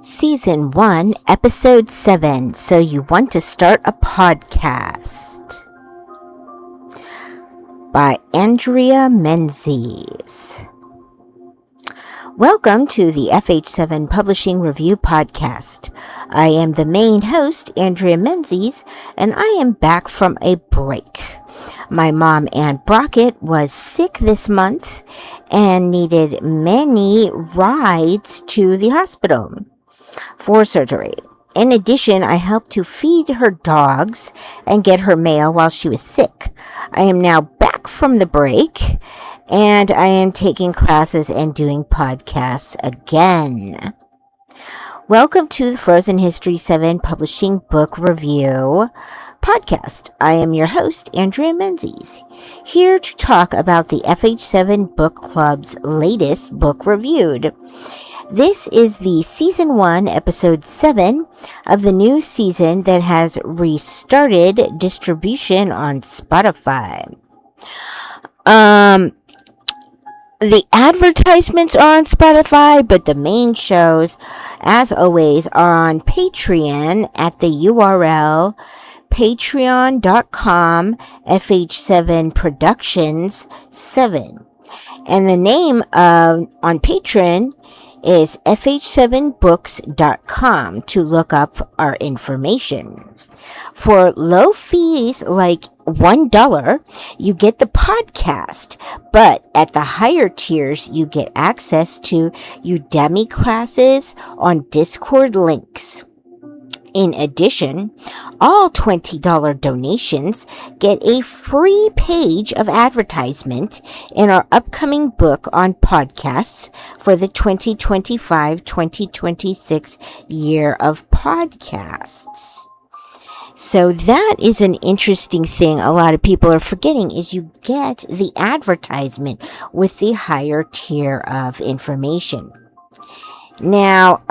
Season 1, Episode 7, So You Want to Start a Podcast, by Andrea Menzies. Welcome to the FH7 Publishing Review Podcast. I am the main host, Andrea Menzies, and I am back from a break. My mom, Ann Brockett, was sick this month and needed many rides to the hospital for surgery. In addition, I helped to feed her dogs and get her mail while she was sick. I am now back from the break, and I am taking classes and doing podcasts again. Welcome to the Frozen History 7 Publishing Book Review Podcast. I am your host, Andrea Menzies, here to talk about the FH7 Book Club's latest book reviewed. This is the Season 1, Episode 7 of the new season that has restarted distribution on Spotify. The advertisements are on Spotify, but the main shows, as always, are on Patreon at the URL patreon.com FH7 Productions 7. And the name on Patreon is fh7books.com to look up our information. For low fees like $1, you get the podcast, but at the higher tiers, you get access to Udemy classes on Discord links. In addition, all $20 donations get a free page of advertisement in our upcoming book on podcasts for the 2025-2026 year of podcasts. So that is an interesting thing a lot of people are forgetting, is you get the advertisement with the higher tier of information. Now,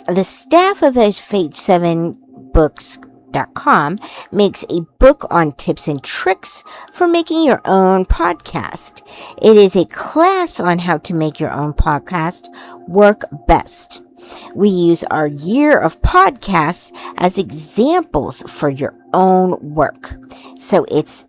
the staff of FH7books.com makes a book on tips and tricks for making your own podcast. It is a class on how to make your own podcast work best. We use our year of podcasts as examples for your own work. So it's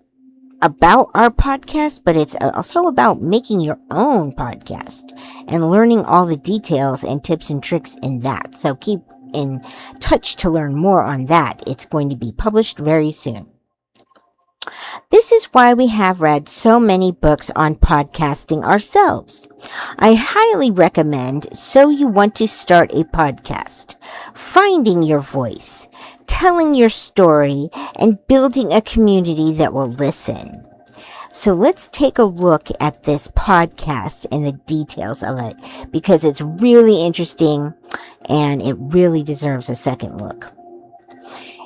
about our podcast, but it's also about making your own podcast and learning all the details and tips and tricks in that. So keep in touch to learn more on that. It's going to be published very soon. This is why we have read so many books on podcasting ourselves. I highly recommend So You Want to Start a Podcast, Finding Your Voice, Telling Your Story, and Building a Community that Will Listen. So let's take a look at this podcast and the details of it, because it's really interesting and it really deserves a second look.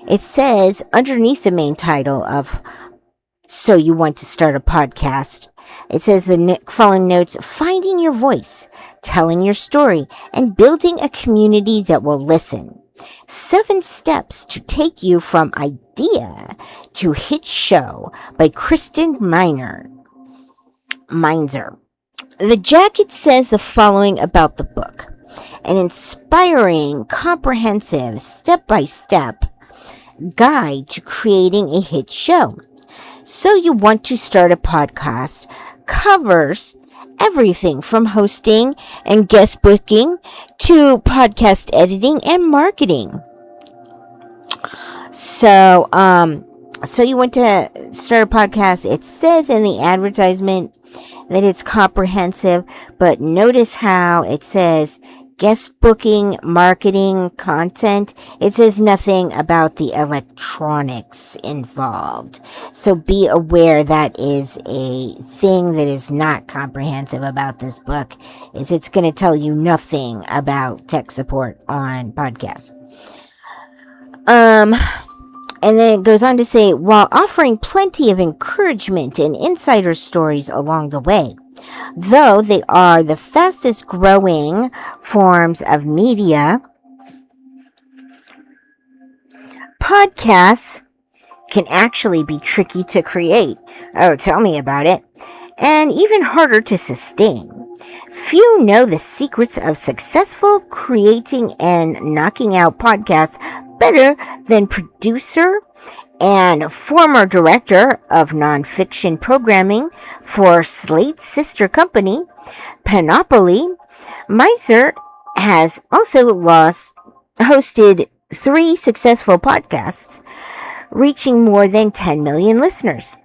It says underneath the main title of So You Want to Start a Podcast, it says the following notes: finding your voice, telling your story, and building a community that will listen. 7 steps to take you from idea to hit show by Kristen Meinzer. The jacket says the following about the book: an inspiring, comprehensive, step-by-step guide to creating a hit show. So You Want to Start a Podcast covers everything from hosting and guest booking to podcast editing and marketing. So You Want to Start a Podcast, it says in the advertisement that it's comprehensive, but notice how it says guest booking, marketing, content. It says nothing about the electronics involved. So be aware that is a thing that is not comprehensive about this book, is it's going to tell you nothing about tech support on podcasts. And then it goes on to say, while offering plenty of encouragement and insider stories along the way, though they are the fastest growing forms of media, podcasts can actually be tricky to create. Oh, tell me about it. And even harder to sustain. Few know the secrets of successful creating and knocking out podcasts better than producer and former director of nonfiction programming for Slate's sister company, Panoply. Miser has also hosted 3 successful podcasts, reaching more than 10 million listeners.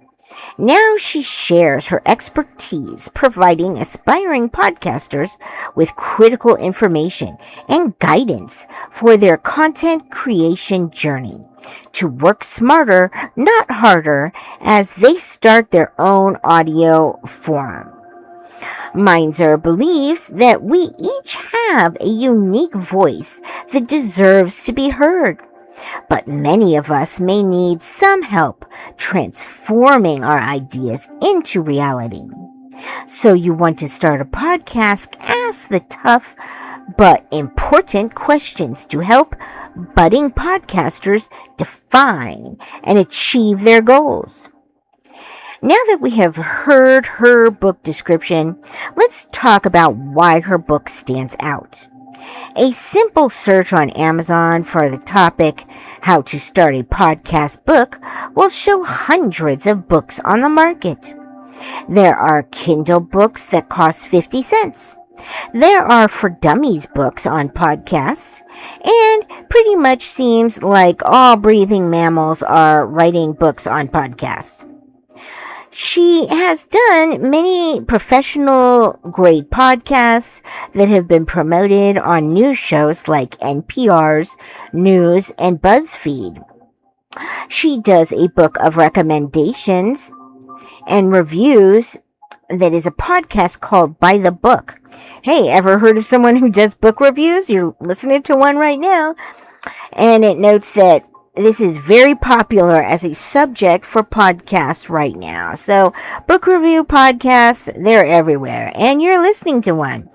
Now she shares her expertise providing aspiring podcasters with critical information and guidance for their content creation journey to work smarter, not harder, as they start their own audio forum. Miser believes that we each have a unique voice that deserves to be heard. But many of us may need some help transforming our ideas into reality. So you want to start a podcast? Ask the tough but important questions to help budding podcasters define and achieve their goals. Now that we have heard her book description, let's talk about why her book stands out. A simple search on Amazon for the topic, How to Start a Podcast Book, will show hundreds of books on the market. There are Kindle books that cost 50 cents. There are For Dummies books on podcasts, and pretty much seems like all breathing mammals are writing books on podcasts. She has done many professional grade podcasts that have been promoted on news shows like NPR's News and BuzzFeed. She does a book of recommendations and reviews that is a podcast called By the Book. Hey, ever heard of someone who does book reviews? You're listening to one right now. And it notes that this is very popular as a subject for podcasts right now. So, book review podcasts, they're everywhere. And you're listening to one.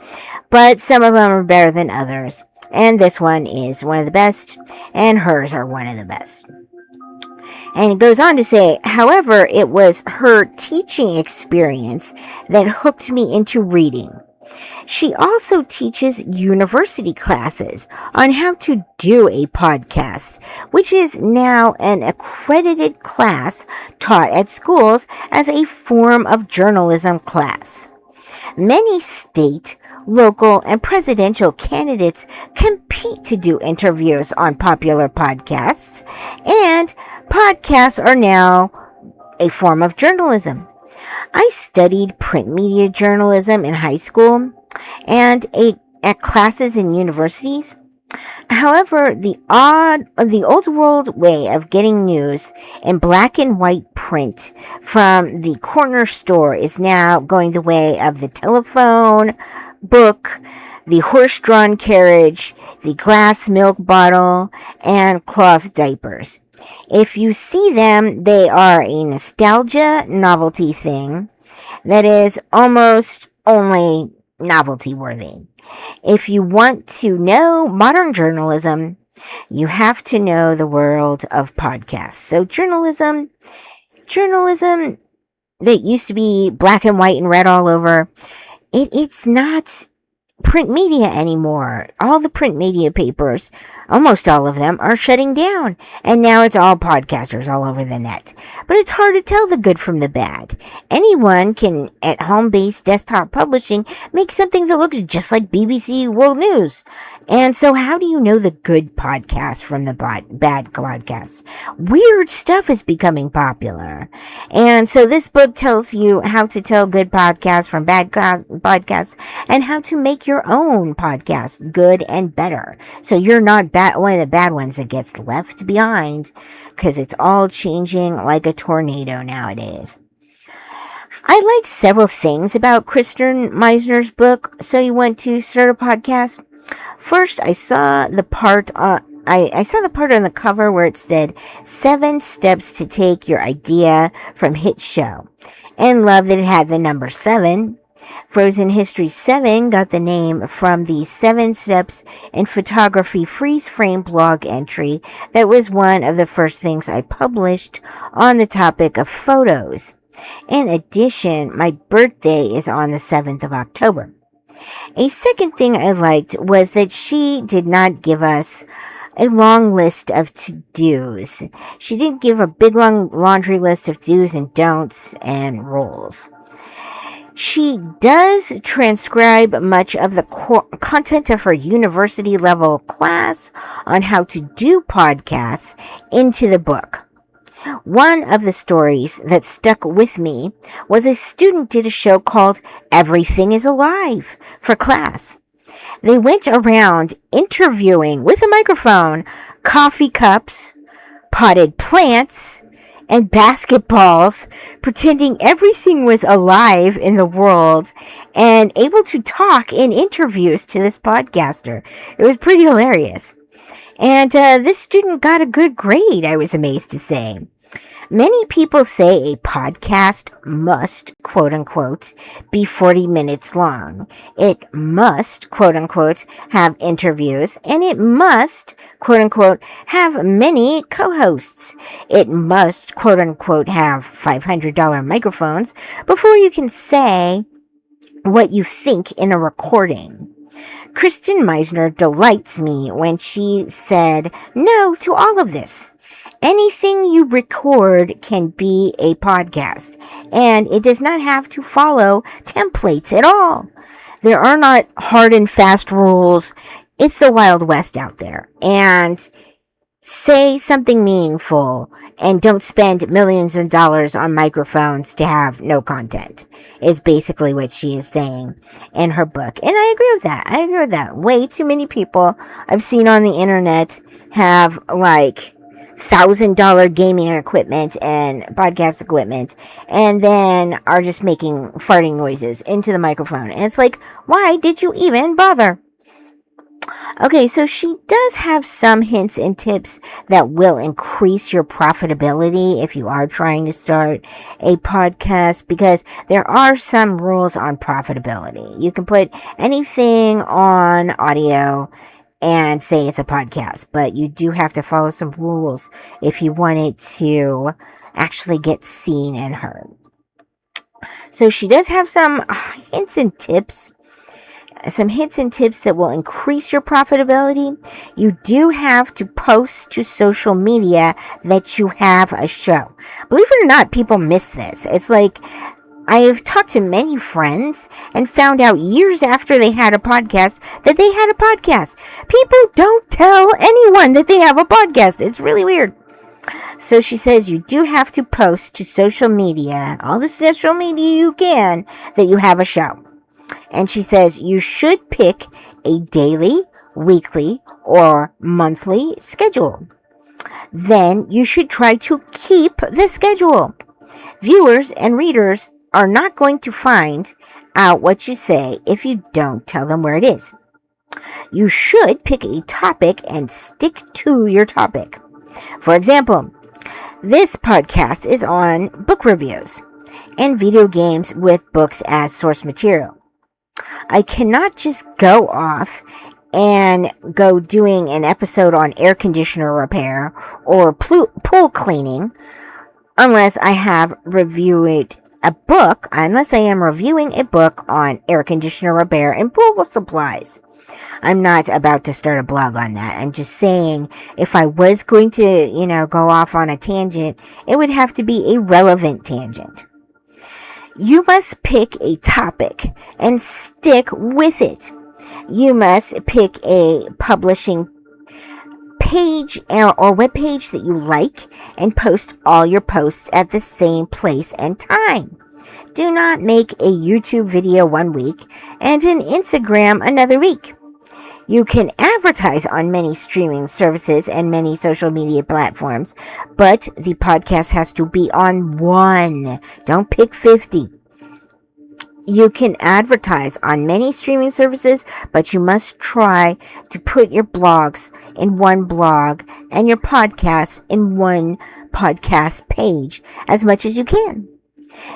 But some of them are better than others. And this one is one of the best. And hers are one of the best. And it goes on to say, however, it was her teaching experience that hooked me into reading. She also teaches university classes on how to do a podcast, which is now an accredited class taught at schools as a form of journalism class. Many state, local, and presidential candidates compete to do interviews on popular podcasts, and podcasts are now a form of journalism. I studied print media journalism in high school and at classes in universities. However, the old world way of getting news in black and white print from the corner store is now going the way of the telephone, book, the horse-drawn carriage, the glass milk bottle, and cloth diapers. If you see them, they are a nostalgia novelty thing that is almost only novelty worthy. If you want to know modern journalism, you have to know the world of podcasts. So journalism that used to be black and white and red all over, it's not print media anymore. All the print media papers, almost all of them, are shutting down. And now it's all podcasters all over the net. But it's hard to tell the good from the bad. Anyone can, at home-based desktop publishing, make something that looks just like BBC World News. And so how do you know the good podcasts from the bad podcasts? Weird stuff is becoming popular. And so this book tells you how to tell good podcasts from bad podcasts and how to make your own podcast good and better, so you're not one of the bad ones that gets left behind, because it's all changing like a tornado nowadays. I like several things about Kristen Miser's book, So You Want to Start a Podcast. First, I saw the part on the cover where it said 7 steps to take your idea from hit show, and love that it had the number 7. Frozen History 7 got the name from the 7 Steps in Photography freeze frame blog entry that was one of the first things I published on the topic of photos. In addition, my birthday is on the 7th of October. A second thing I liked was that she did not give us a long list of to-dos. She didn't give a big long laundry list of do's and don'ts and rules. She does transcribe much of the content of her university level class on how to do podcasts into the book. One of the stories that stuck with me was a student did a show called Everything is Alive for class. They went around interviewing with a microphone coffee cups, potted plants, and basketballs, pretending everything was alive in the world and able to talk in interviews to this podcaster. It was pretty hilarious. And this student got a good grade, I was amazed to say. Many people say a podcast must, quote unquote, be 40 minutes long. It must, quote unquote, have interviews, and it must, quote unquote, have many co-hosts. It must, quote unquote, have $500 microphones before you can say what you think in a recording. Kristen Meisner delights me when she said no to all of this. Anything you record can be a podcast, and it does not have to follow templates at all. There are not hard and fast rules. It's the Wild West out there. And say something meaningful and don't spend millions of dollars on microphones to have no content, is basically what she is saying in her book. And I agree with that. Way too many people I've seen on the internet have like $1,000 gaming equipment and podcast equipment, and then are just making farting noises into the microphone. And it's like, why did you even bother? Okay, so she does have some hints and tips that will increase your profitability if you are trying to start a podcast, because there are some rules on profitability. You can put anything on audio and say it's a podcast, but you do have to follow some rules if you want it to actually get seen and heard. So she does have some hints and tips that will increase your profitability. You do have to post to social media that you have a show. Believe it or not, people miss this. It's like, I've talked to many friends and found out years after they had a podcast that they had a podcast. People don't tell anyone that they have a podcast. It's really weird. So she says you do have to post to social media, all the social media you can, that you have a show. And she says you should pick a daily, weekly, or monthly schedule. Then you should try to keep the schedule. Viewers and readers are not going to find out what you say if you don't tell them where it is. You should pick a topic and stick to your topic. For example, this podcast is on book reviews and video games with books as source material. I cannot just go off and go doing an episode on air conditioner repair or pool cleaning unless I am reviewing a book on air conditioner repair and pool supplies. I'm not about to start a blog on that. I'm just saying, if I was going to, go off on a tangent, it would have to be a relevant tangent. You must pick a topic and stick with it. You must pick a publishing page or web page that you like and post all your posts at the same place and time. Do not make a YouTube video one week and an Instagram another week. You can advertise on many streaming services and many social media platforms, but the podcast has to be on one. Don't pick 50. You can advertise on many streaming services, but you must try to put your blogs in one blog and your podcasts in one podcast page as much as you can.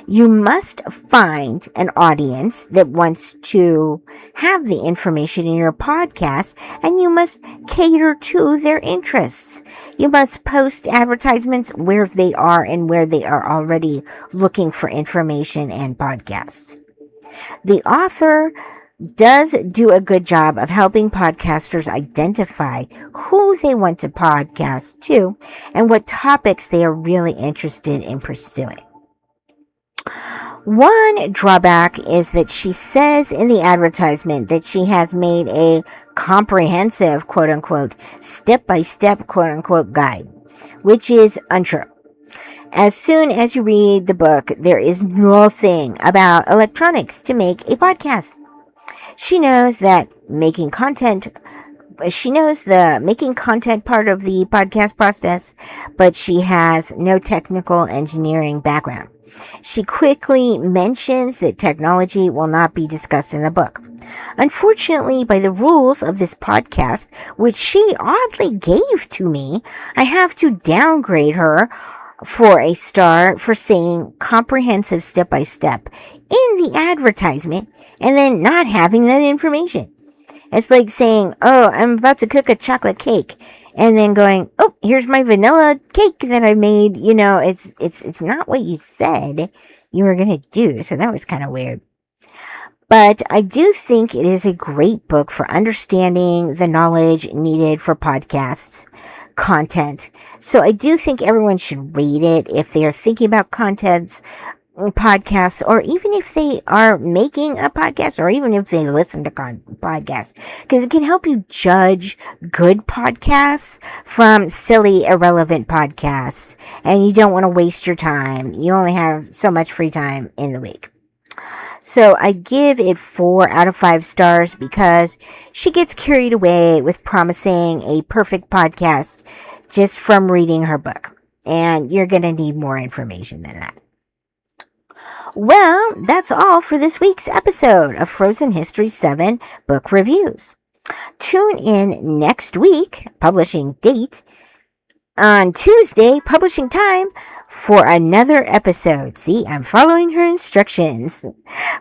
You must find an audience that wants to have the information in your podcast, and you must cater to their interests. You must post advertisements where they are and where they are already looking for information and podcasts. The author does do a good job of helping podcasters identify who they want to podcast to and what topics they are really interested in pursuing. One drawback is that she says in the advertisement that she has made a comprehensive, quote unquote, step-by-step, quote unquote, guide, which is untrue. As soon as you read the book, there is nothing about electronics to make a podcast. She knows the making content part of the podcast process, but she has no technical engineering background. She quickly mentions that technology will not be discussed in the book. Unfortunately, by the rules of this podcast, which she oddly gave to me, I have to downgrade her for a star for saying comprehensive step-by-step in the advertisement and then not having that information. It's like saying, oh, I'm about to cook a chocolate cake, and then going, oh, here's my vanilla cake that I made. You know, it's not what you said you were going to do. So that was kind of weird. But I do think it is a great book for understanding the knowledge needed for podcasts content. So I do think everyone should read it if they are thinking about podcasts, or even if they are making a podcast, or even if they listen to podcasts, because it can help you judge good podcasts from silly, irrelevant podcasts, and you don't want to waste your time. You only have so much free time in the week. So I give it 4 out of 5 stars because she gets carried away with promising a perfect podcast just from reading her book. And you're going to need more information than that. Well, that's all for this week's episode of Frozen History 7 Book Reviews. Tune in next week, publishing date, on Tuesday, publishing time, for another episode. See, I'm following her instructions.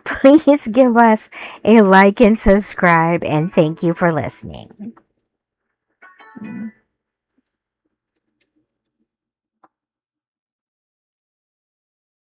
Please give us a like and subscribe, and thank you for listening.